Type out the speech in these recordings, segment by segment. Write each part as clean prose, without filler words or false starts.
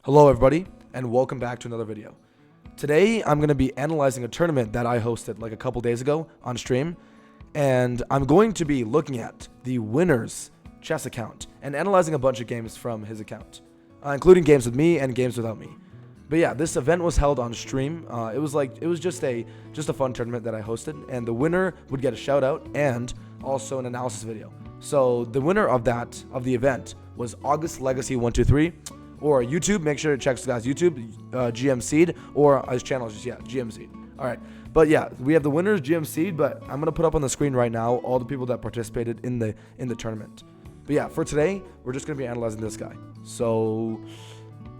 Hello everybody, and welcome back to another video. Today I'm going to be analyzing a tournament that I hosted like a couple days ago on stream, and I'm going to be looking at the winner's chess account and analyzing a bunch of games from his account, including games with me and games without me. But yeah, this event was held on stream. It was just a fun tournament that I hosted, and the winner would get a shout out and also an analysis video. So the winner of the event was August Legacy 123. Or YouTube, make sure to check this guy's YouTube, GM Seed, or his channel is just, GM Seed. All right, but yeah, we have the winners, GM Seed, but I'm gonna put up on the screen right now all the people that participated in the tournament. But yeah, for today, we're just gonna be analyzing this guy. So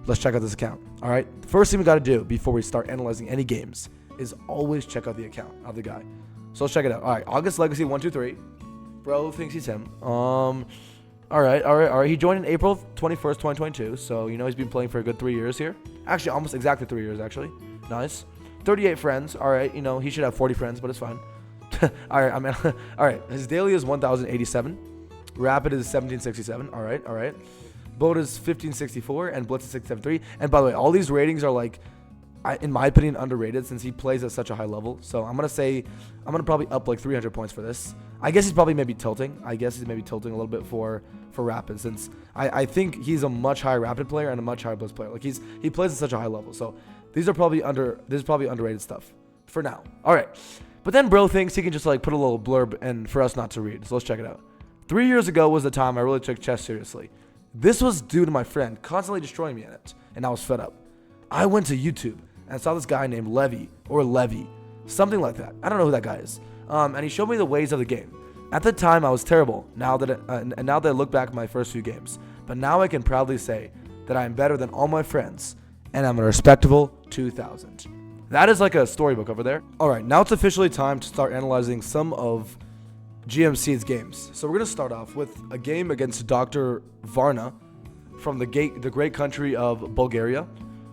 let's check out this account. All right, the first thing we gotta do before we start analyzing any games is always check out the account of the guy. So let's check it out. All right, August Legacy 123. Bro thinks he's him. All right. He joined in April 21st, 2022. So, he's been playing for a good 3 years here. Actually, almost exactly 3 years, actually. Nice. 38 friends. All right. He should have 40 friends, but it's fine. All right. His daily is 1,087. Rapid is 1,767. All right. Boat is 1,564. And Blitz is 673. And by the way, all these ratings are in my opinion, underrated since he plays at such a high level. So I'm going to probably up like 300 points for this. I guess he's probably maybe tilting. A little bit for Rapid, since I think he's a much higher Rapid player and a much higher Blitz player. Like he plays at such a high level. So this is probably underrated stuff for now. All right. But then bro thinks he can just put a little blurb and for us not to read. So let's check it out. 3 years ago was the time I really took chess seriously. This was due to my friend constantly destroying me in it, and I was fed up. I went to YouTube and saw this guy named Levy, something like that. I don't know who that guy is. And he showed me the ways of the game. At the time, I was terrible. Now that I look back at my first few games, but now I can proudly say that I am better than all my friends, and I'm a respectable 2,000. That is like a storybook over there. All right, now it's officially time to start analyzing some of GMC's games. So we're gonna start off with a game against Dr. Varna from the great country of Bulgaria.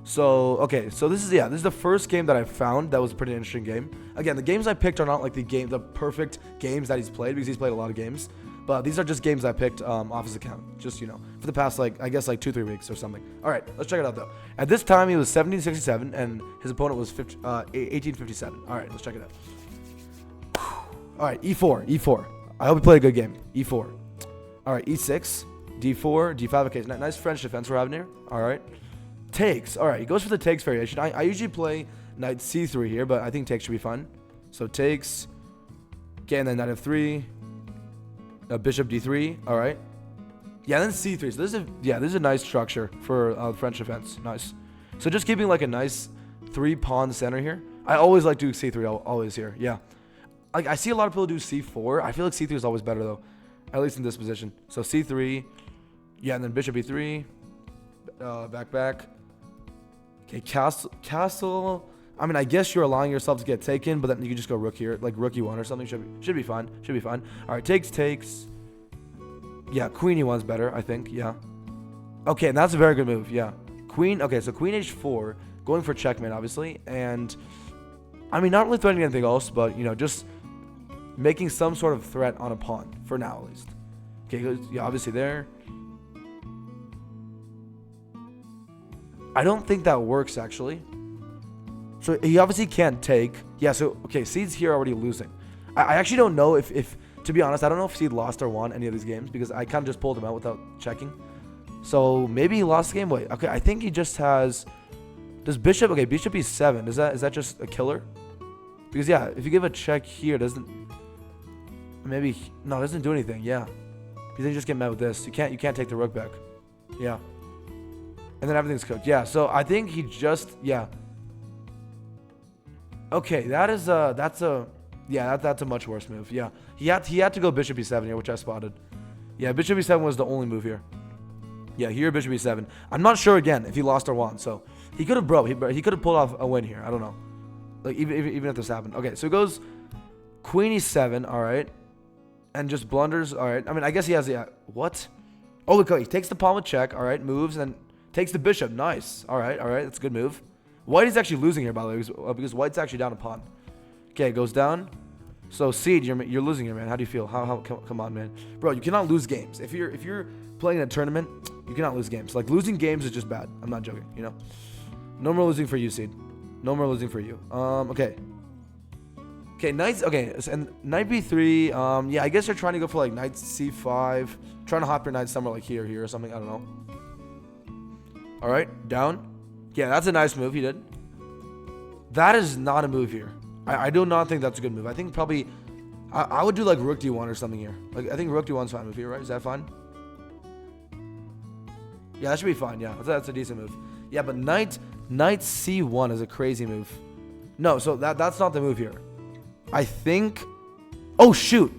So this is the first game that I found that was a pretty interesting game. Again, the games I picked are not like the perfect games that he's played, because he's played a lot of games, but these are just games I picked off his account, just for the past 2-3 weeks or something. All right, let's check it out though. At this time he was 1767 and his opponent was 1857. All right, let's check it out. All right, e4. I hope he played a good game. e4. All right, e6, d4, d5. Okay, nice French defense we're having here. All right. Takes. All right, he goes for the takes variation. I usually play knight c3 here, but I think takes should be fun. So takes. Okay, and then knight f3. Bishop d3. All right. Yeah, then c3. So this is a nice structure for French defense. Nice. So just keeping a nice 3-pawn center here. I always like doing c3 always here. Yeah. I see a lot of people do c4. I feel like c3 is always better though, at least in this position. So c3. Yeah, and then bishop e3. Back. Okay, castle. I mean, I guess you're allowing yourself to get taken, but then you can just go rook here, like rook e1 or something. Should be fine. All right, takes. Yeah, queen e1's better, I think. Yeah. Okay, and that's a very good move. Yeah, queen. Okay, so queen h4, going for checkmate, obviously, and I mean, not really threatening anything else, but just making some sort of threat on a pawn for now, at least. Okay, yeah, obviously there. I don't think that works, actually. So he obviously can't take. Yeah, so, okay, Seed's here already losing. I actually don't know if, to be honest, I don't know if Seed lost or won any of these games, because I kind of just pulled him out without checking. So maybe he lost the game. Wait, okay, I think he just has... Does bishop... Okay, bishop e7. Is that just a killer? Because, yeah, if you give a check here, doesn't... Maybe... No, it doesn't do anything, yeah. Because then you just get met with this. You can't take the rook back. Yeah. And then everything's cooked. Yeah, so I think he just... Yeah. Okay, that's a much worse move. Yeah. He had to go bishop e7 here, which I spotted. Yeah, bishop e7 was the only move here. Yeah, here bishop e7. I'm not sure again if he lost or won. So he could have he could have pulled off a win here. I don't know. Even if this happened. Okay, so it goes queen e7, all right. And just blunders, all right. I mean, I guess he has what? Oh, look, he takes the pawn with check, all right, moves and takes the bishop. Nice. All right. That's a good move. White is actually losing here, by the way, because White's actually down a pawn. Okay, it goes down. So Seed, you're losing here, man. How do you feel? Come on, man, bro. You cannot lose games. If you're playing in a tournament, You cannot lose games. Like, losing games is just bad. I'm not joking, you know? No more losing for you, Seed. No more losing for you. Okay. Okay, knights. Okay, and knight b3. Yeah, I guess you're trying to go for like knight c5. Trying to hop your knight somewhere like here or something. I don't know. All right, down. Yeah, that's a nice move he did. That is not a move here. I do not think that's a good move. I think probably I would do like rook d1 or something here. Like, I think rook d1's fine move here, right? Is that fine? Yeah, that should be fine. Yeah, that's a decent move. Yeah, but knight c1 is a crazy move. No, so that's not the move here. I think. Oh shoot!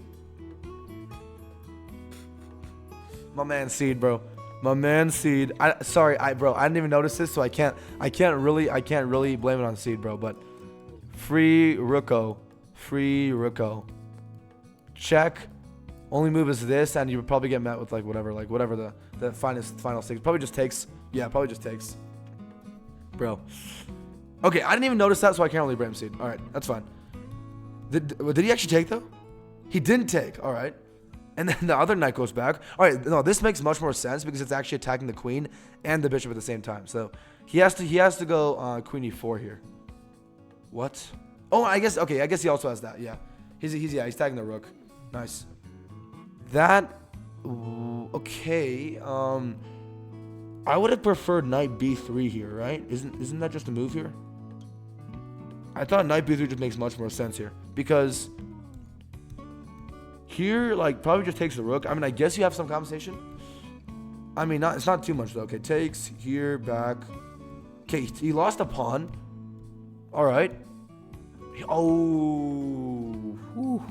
My man Seed, bro. My man Seed. Sorry, bro. I didn't even notice this, so I can't really blame it on Seed, bro. But free Rooko. Check. Only move is this, and you would probably get met with like whatever the final six. Probably just takes. Yeah, probably just takes. Bro. Okay, I didn't even notice that, so I can't really blame Seed. All right, that's fine. Did he actually take though? He didn't take. All right. And then the other knight goes back. All right, no, this makes much more sense because it's actually attacking the queen and the bishop at the same time. So he has to go queen e4 here. What? Oh, I guess he also has that. Yeah, he's tagging the rook. Nice. That okay. I would have preferred knight b3 here, right? Isn't that just a move here? I thought knight b3 just makes much more sense here because here, like, probably just takes the rook. I mean, I guess you have some compensation. I mean, it's not too much though. Okay, takes here, back. Okay, he lost a pawn. All right. Oh, whew.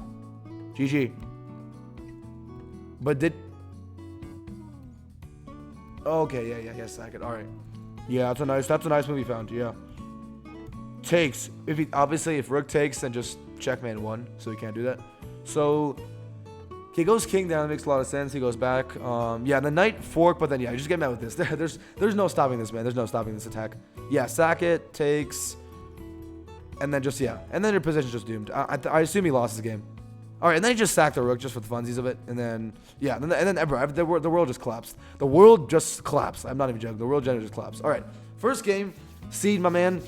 GG. But did. Okay, yeah, sack it. All right. Yeah, that's a nice move he found. Yeah. Takes. If rook takes, then just checkmate one. So he can't do that. So he goes king down. It makes a lot of sense. He goes back. Yeah, the knight fork, but then yeah, you just get met with this. There's no stopping this, man. There's no stopping this attack. Yeah, sack it. Takes. And then just and then your position's just doomed. I assume he lost his game. All right, and then he just sacked the rook just for the funsies of it, and then the world just collapsed. The world just collapsed. I'm not even joking. The world generally just collapsed. All right, first game, Seed, my man.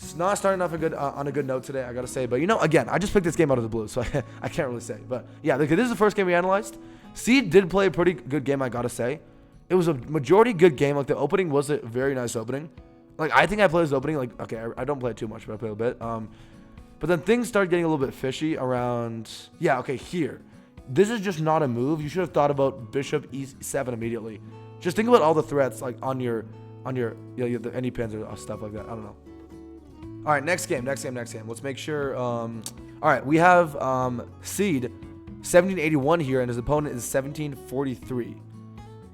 It's not starting off on a good note today, I gotta say. But again, I just picked this game out of the blue, so I can't really say. But yeah, this is the first game we analyzed. Seed did play a pretty good game, I gotta say. It was a majority good game. Like, the opening was a very nice opening. Like, I think I played this opening. Like, okay, I don't play it too much, but I play a bit. But then things started getting a little bit fishy around. Yeah, okay, here. This is just not a move. You should have thought about bishop e7 immediately. Just think about all the threats like on your the any pins or stuff like that. I don't know. All right, next game. Let's make sure. All right, we have Seed 1781 here, and his opponent is 1743.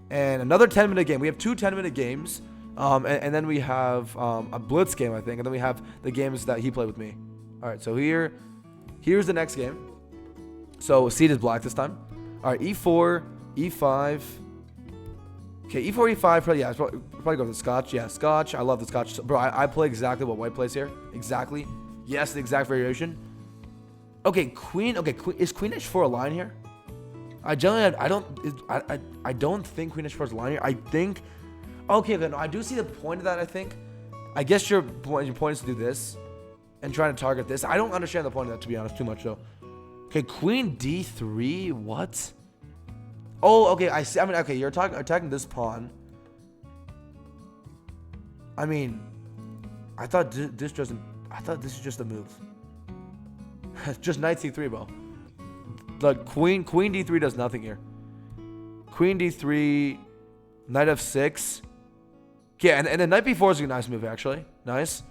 And another 10-minute game. We have two 10-minute games, and then we have a blitz game, I think, and then we have the games that he played with me. All right, so here's the next game. So Seed is black this time. All right, e4, e5. Okay, e4, e5. Probably go with the Scotch. Yeah, Scotch. I love the Scotch. Bro, I play exactly what white plays here. Exactly. Yes, the exact variation. Okay, queen. Okay, is queen h4 a line here? I don't think queen h4 is a line here. I think. Okay, then I do see the point of that. I think. I guess your point is to do this, and trying to target this. I don't understand the point of that, to be honest, too much though. Okay, queen d3. What? Oh, okay. I see. I mean, okay. You're attacking this pawn. I mean, I thought this is just a move. It's just knight c3, bro. The queen d3 does nothing here. Queen d3, knight f6. Yeah, and then knight b4 is a nice move, actually. Nice.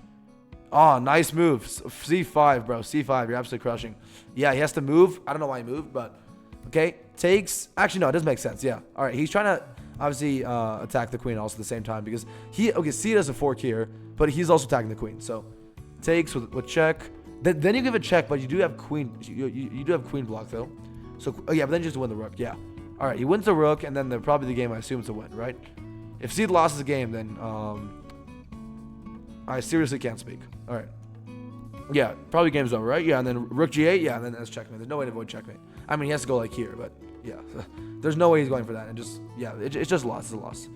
Oh, nice move. c5, bro. c5. You're absolutely crushing. Yeah, he has to move. I don't know why he moved, but okay. Takes. Actually, no, it does make sense. Yeah. All right. He's trying to obviously attack the queen also at the same time because C has a fork here, but he's also attacking the queen. So takes with check. Then you give a check, but you do have queen. You do have queen block though. So yeah, but then you just win the rook. Yeah. All right. He wins the rook, and then probably the game I assume it's a win, right? If Seed loses the game, then I seriously can't speak. All right. Yeah, probably game's over, right? Yeah, and then rook g8. Yeah, and then that's checkmate. There's no way to avoid checkmate. I mean, he has to go like here, but Yeah, there's no way he's going for that. And just, yeah, it's just a loss. It's a loss.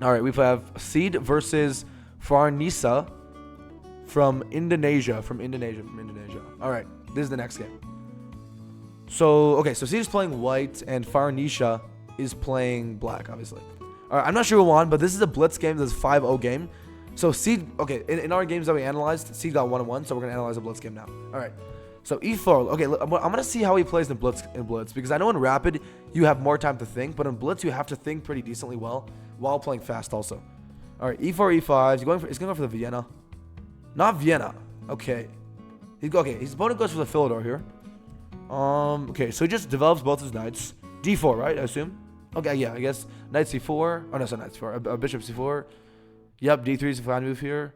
All right, we have Seed versus Farnisa from Indonesia. All right, this is the next game. So, okay, so Seed is playing white, and Farnisa is playing black, obviously. All right, I'm not sure who won, but this is a blitz game. This is a 5-0 game. So Seed, okay, in our games that we analyzed, Seed got 1-1, so we're going to analyze a blitz game now. All right, so E4, okay, I'm going to see how he plays in blitz, because I know in Rapid, you have more time to think, but in blitz, you have to think pretty decently well while playing fast also. All right, E4, E5, he's going to go for the Vienna. Not Vienna, okay. His opponent goes for the Philidor here. Okay, so he just develops both his knights. D4, right, I assume? Okay, yeah, I guess knight C4. Oh, no, it's not knight C4. A bishop C4. Yep, D3 is a fine move here.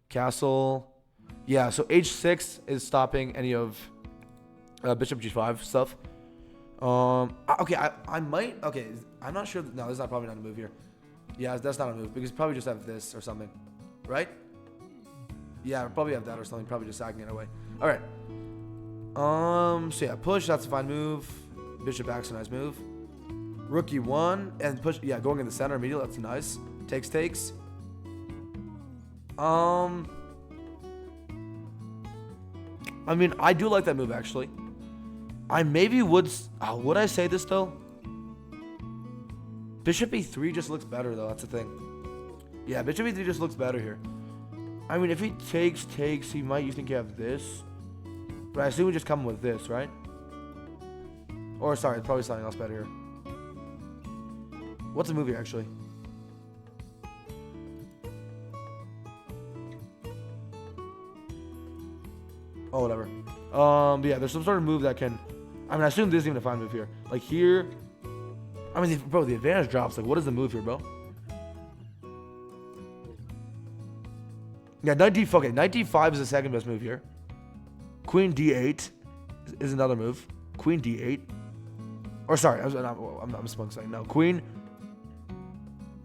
Castle. Yeah, so H6 is stopping any of bishop G5 stuff. Okay, I might. Okay, I'm not sure. No, this is probably not a move here. Yeah, that's not a move because probably just have this or something, right? Yeah, probably have that or something. Probably just sacking it away. All right. So yeah, push. That's a fine move. Bishop back's a nice move. Rook E1 and push. Yeah, going in the center immediately. That's nice. Takes. I mean, I do like that move actually. I maybe would I say this though? Bishop E3 just looks better though. That's the thing. Yeah, Bishop E3 just looks better here. I mean, if he takes, he might. You think you have this, but I assume we just come with this, right? Or sorry, it's probably something else better here. What's the move here actually? Oh, whatever. But yeah, there's some sort of move that can. I mean, I assume this is even a fine move here. Like here. I mean, bro, the advantage drops. Like, what is the move here, bro? Yeah, knight D. Okay, knight D5 is the second best move here. Queen D8 is another move. Queen D8. Or sorry, I'm smoking something. No, Queen.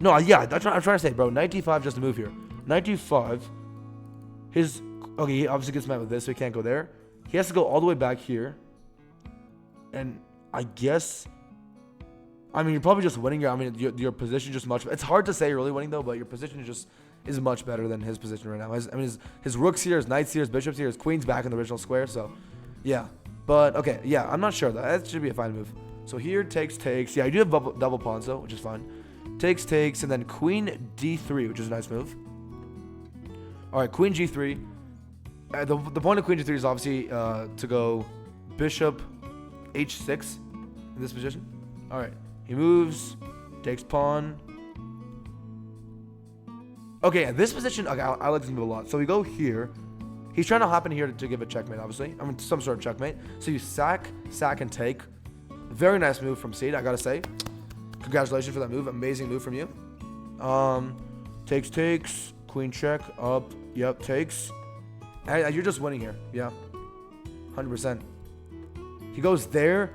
No, yeah, that's what I'm trying to say, bro. Knight D5 just a move here. Knight D5. Okay, he obviously gets met with this, so he can't go there. He has to go all the way back here. And I guess, I mean, you're probably just winning here. I mean, your position just much. It's hard to say you're really winning though, but your position is much better than his position right now. His rook's here, his knight's here, his bishop's here, his queen's back in the original square. So, yeah. But okay, yeah, I'm not sure though. That should be a fine move. So here takes. Yeah, you do have double pawns though, which is fine. Takes, and then Queen D3, which is a nice move. All right, Queen G3. The point of Queen G3 is obviously to go Bishop H6 in this position. All right, he moves, takes pawn. Okay, in this position, okay, I like this move a lot. So we go here. He's trying to hop in here to give a checkmate, obviously. I mean, some sort of checkmate. So you sack, and take. Very nice move from Seed, I gotta say. Congratulations for that move. Amazing move from you. Takes. Queen check. Up. Yep, takes. And you're just winning here. Yeah. 100%. He goes there.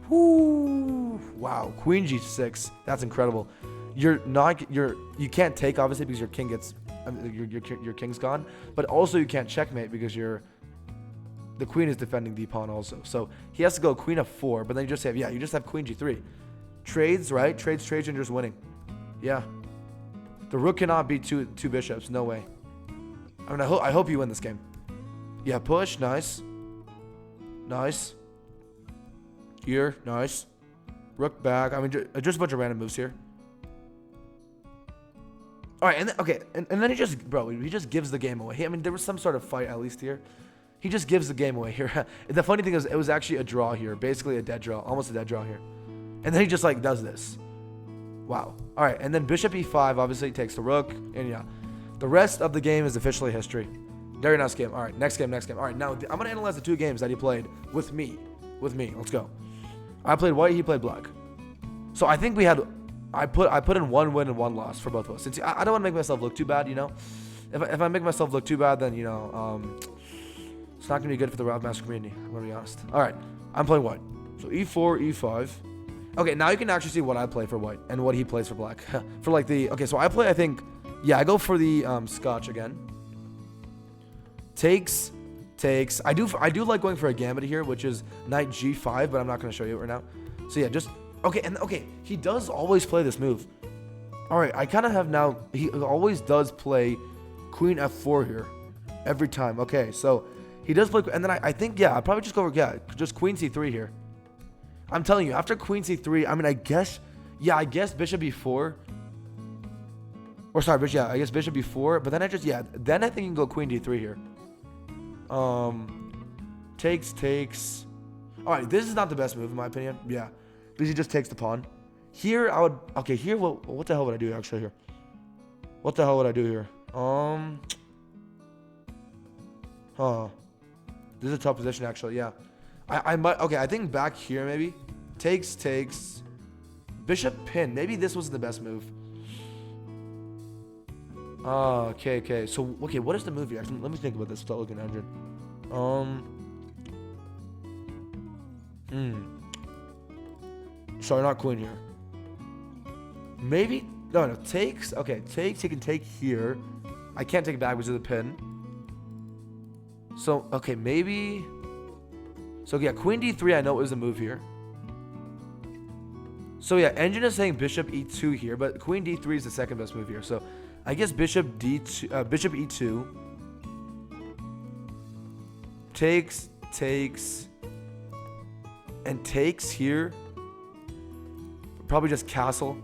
Whoo! Wow. Queen G6. That's incredible. You can't take obviously because your king gets your king's gone, but also you can't checkmate because the queen is defending the pawn also. So he has to go queen f4, but then you just have queen G3. Trades, right? Trades and you're just winning. Yeah. The rook cannot beat two bishops. No way. I mean, I hope you win this game. Yeah, push. Nice. Here. Nice. Rook back. I mean, just a bunch of random moves here. All right, and then he just gives the game away. I mean, there was some sort of fight at least here. He just gives the game away here. The funny thing is, it was actually a draw here. Basically a dead draw. Almost a dead draw here. And then he just, like, does this. Wow. All right, and then Bishop E5 obviously takes the rook. And, yeah. The rest of the game is officially history. Very nice game. All right, next game. All right, now I'm going to analyze the two games that he played with me. Let's go. I played white, he played black. So I think I put in one win and one loss for both of us. Since I don't want to make myself look too bad, you know. If I make myself look too bad, then, you know, it's not going to be good for the Rav Master community. I'm going to be honest. All right, I'm playing white. So E4, E5. Okay, now you can actually see what I play for white and what he plays for black. For like so I play, I go for the Scotch again. Takes. I do like going for a gambit here, which is knight G5, but I'm not going to show you it right now. So yeah, just okay. And okay, he does always play this move. All right, I kind of have now. He always does play Queen F4 here every time. Okay, so he does play, and then I think yeah, I'll probably just go over just Queen C3 here. I'm telling you, after Queen C3, I mean, I guess Bishop B4. Or sorry, I guess Bishop B4. But then then I think you can go Queen D3 here. Takes. All right, this is not the best move in my opinion. Yeah, because he just takes the pawn. Here I would. Okay, here. Well, what the hell would I do actually here? What the hell would I do here? This is a tough position actually. Yeah, I might. Okay, I think back here maybe. Takes. Bishop pin. Maybe this wasn't the best move. Okay. So, okay, what is the move here? Actually, let me think about this without looking at it. Sorry, not queen here. Maybe, no, takes. Okay, takes, he can take here. I can't take it back because of the pin. So, okay, maybe. So, yeah, Queen D3, I know is the move here. So, yeah, Engine is saying Bishop E2 here, but Queen D3 is the second best move here. So, I guess Bishop D2, Bishop E2. Takes, and takes here. Probably just castle.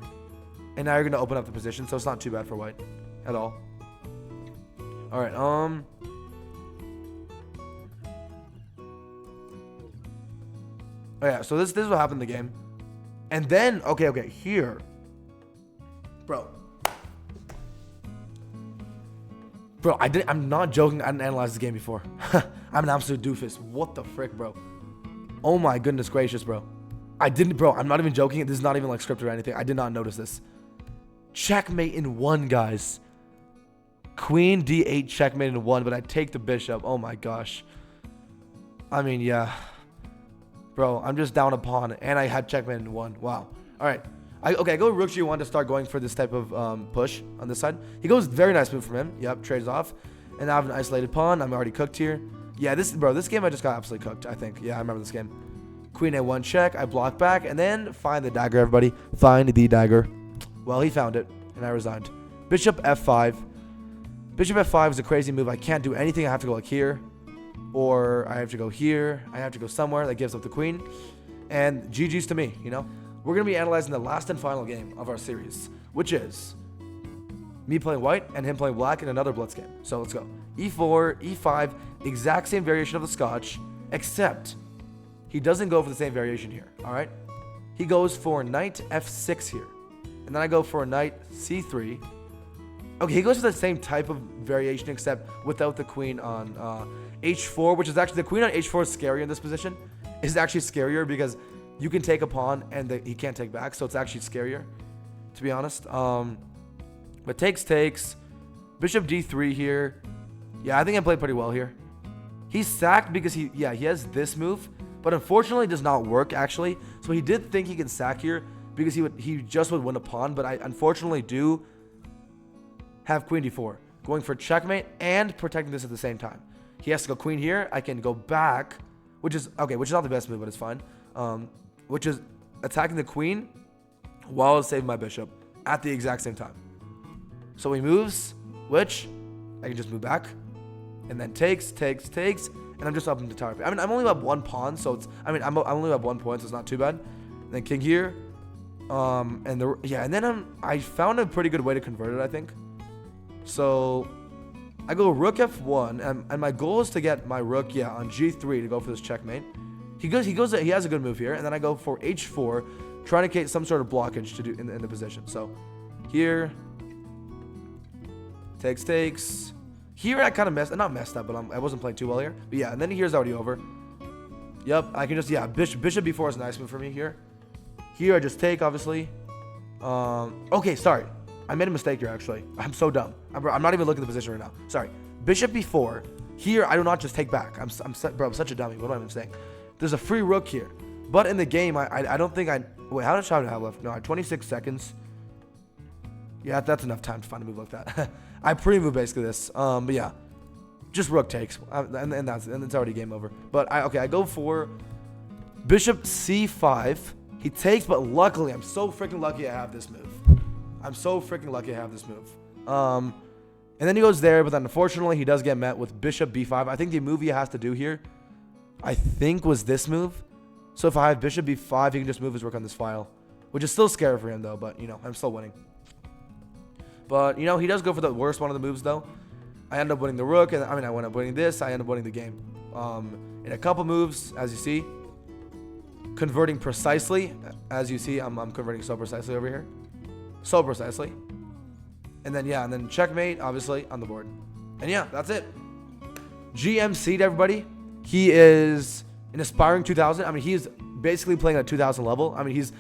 And now you're going to open up the position, so it's not too bad for white at all. All right, oh yeah, so this is what happened in the game. And then, okay, here. Bro, I'm not joking. I didn't analyze this game before. I'm an absolute doofus. What the frick, bro? Oh my goodness gracious, bro. I'm not even joking. This is not even like scripted or anything. I did not notice this. Checkmate in 1, guys. Queen D8 checkmate in 1, but I take the bishop. Oh my gosh. I mean, yeah. Bro, I'm just down a pawn, and I had checkmate in 1. Wow. All right. I go Rook G1 to start going for this type of push on this side. He goes, very nice move from him. Yep, trades off. And I have an isolated pawn. I'm already cooked here. Yeah, this game I just got absolutely cooked, I think. Yeah, I remember this game. Queen A1 check. I block back, and then find the dagger, everybody. Find the dagger. Well, he found it, and I resigned. Bishop F5. Bishop F5 is a crazy move. I can't do anything. I have to go like here. Or I have to go here. I have to go somewhere that gives up the queen. And GG's to me, you know? We're going to be analyzing the last and final game of our series, which is me playing white and him playing black in another blitz game. So let's go. E4, E5, exact same variation of the Scotch, except he doesn't go for the same variation here, all right? He goes for knight F6 here. And then I go for knight C3. Okay, he goes for the same type of variation except without the queen on H4, which is actually, the queen on H4 is scarier in this position. It's actually scarier because you can take a pawn and he can't take back, so it's actually scarier, to be honest. But takes. Bishop D3 here. Yeah, I think I played pretty well here. He's sacked because he has this move, but unfortunately it does not work actually. So he did think he can sack here because he just would win a pawn, but I unfortunately do have Queen D4, going for checkmate and protecting this at the same time. He has to go queen here. I can go back, which is not the best move, but it's fine. Which is attacking the queen while saving my bishop at the exact same time. So he moves, which I can just move back, and then takes, and I'm just up into tower. I mean, I'm only up 1 pawn, so I'm only up 1 point, so it's not too bad. And then king here, and then I found a pretty good way to convert it, I think. So I go rook F1, and my goal is to get my rook, on G3 to go for this checkmate. He has a good move here, and then I go for H4, trying to create some sort of blockage to do in the position. So here, takes. Here I kind of not messed up, but I wasn't playing too well here. But yeah, and then here's already over. Yep, I can just, Bishop B4 is a nice move for me here. Here I just take, obviously. Okay, sorry. I made a mistake here, actually. I'm so dumb. I'm not even looking at the position right now. Sorry. Bishop B4. Here, I do not just take back. I'm such a dummy. What am I even saying? There's a free rook here. But in the game, I don't think wait, how much time do I have left? No, I have 26 seconds. Yeah, that's enough time to find a move like that. I pre-move basically this. But yeah. Just rook takes. And it's already game over. But I go for Bishop C5. He takes, but luckily, I'm so freaking lucky I have this move. I'm so freaking lucky I have this move. And then he goes there, but then unfortunately, he does get met with bishop b5. I think the move he has to do here, I think, was this move. So if I have bishop b5, he can just move his rook on this file, which is still scary for him, though. But, you know, I'm still winning. But, you know, he does go for the worst one of the moves, though. I end up winning the rook, and I end up winning this. I end up winning the game. In a couple moves, as you see, converting precisely. As you see, I'm converting so precisely over here. So precisely. And then, yeah, and then checkmate, obviously, on the board. And, yeah, that's it. GMC'd, everybody. He is an aspiring 2000. I mean, he's basically playing at 2000 level. I mean, he's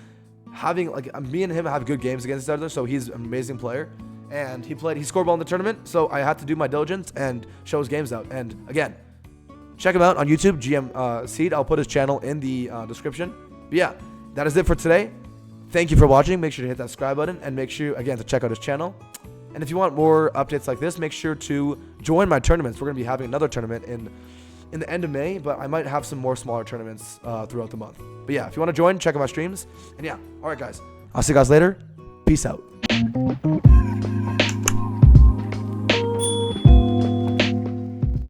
having, like, me and him have good games against each other, so he's an amazing player. And he scored well in the tournament, so I had to do my diligence and show his games out. And, again, check him out on YouTube, GM Seed. I'll put his channel in the description. But, yeah, that is it for today. Thank you for watching. Make sure to hit that subscribe button, and make sure, again, to check out his channel. And if you want more updates like this, make sure to join my tournaments. We're going to be having another tournament in the end of May, but I might have some more smaller tournaments throughout the month. But yeah, if you want to join, check out my streams. And yeah, all right, guys. I'll see you guys later. Peace out.